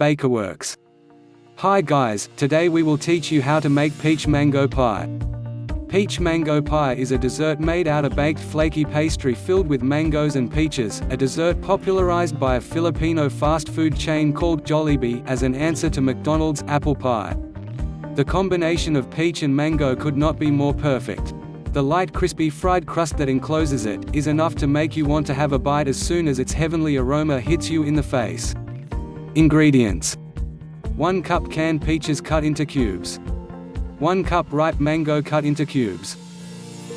Bakerworks. Hi guys, today we will teach you how to make peach mango pie. Peach mango pie is a dessert made out of baked flaky pastry filled with mangoes and peaches, a dessert popularized by a Filipino fast food chain called Jollibee as an answer to McDonald's apple pie. The combination of peach and mango could not be more perfect. The light crispy fried crust that encloses it is enough to make you want to have a bite as soon as its heavenly aroma hits you in the face. Ingredients: 1 cup canned peaches cut into cubes, 1 cup ripe mango cut into cubes,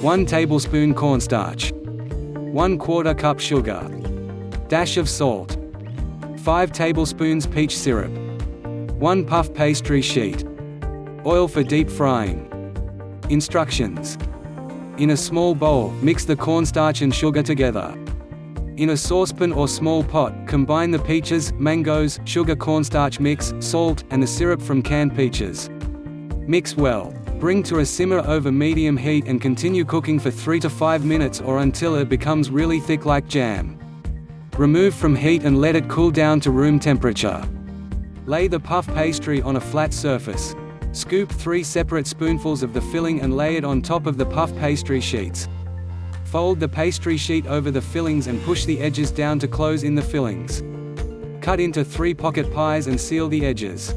1 tablespoon cornstarch, 1/4 cup sugar, dash of salt, 5 tablespoons peach syrup, 1 puff pastry sheet, oil for deep frying. Instructions: in a small bowl, mix the cornstarch and sugar together. In a saucepan or small pot, combine the peaches, mangoes, sugar cornstarch mix, salt, and the syrup from canned peaches. Mix well. Bring to a simmer over medium heat and continue cooking for 3 to 5 minutes or until it becomes really thick like jam. Remove from heat and let it cool down to room temperature. Lay the puff pastry on a flat surface. Scoop 3 separate spoonfuls of the filling and lay it on top of the puff pastry sheets. Fold the pastry sheet over the fillings and push the edges down to close in the fillings. Cut into 3 pocket pies and seal the edges.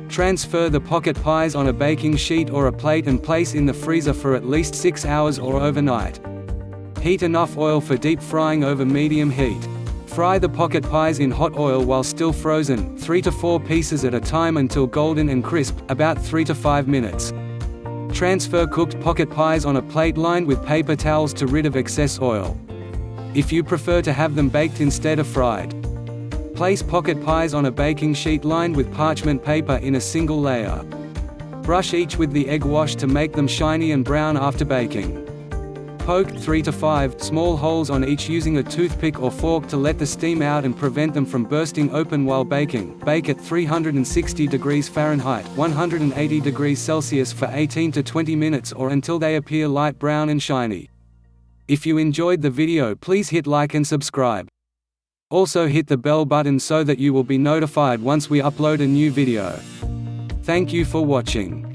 Transfer the pocket pies on a baking sheet or a plate and place in the freezer for at least 6 hours or overnight. Heat enough oil for deep frying over medium heat. Fry the pocket pies in hot oil while still frozen, 3 to 4 pieces at a time until golden and crisp, about 3 to 5 minutes. Transfer cooked pocket pies on a plate lined with paper towels to rid of excess oil. If you prefer to have them baked instead of fried, place pocket pies on a baking sheet lined with parchment paper in a single layer. Brush each with the egg wash to make them shiny and brown after baking. Poke 3 to 5 small holes on each using a toothpick or fork to let the steam out and prevent them from bursting open while baking. Bake at 360 degrees Fahrenheit, 180 degrees Celsius for 18 to 20 minutes or until they appear light brown and shiny. If you enjoyed the video, please hit like and subscribe. Also hit the bell button so that you will be notified once we upload a new video. Thank you for watching.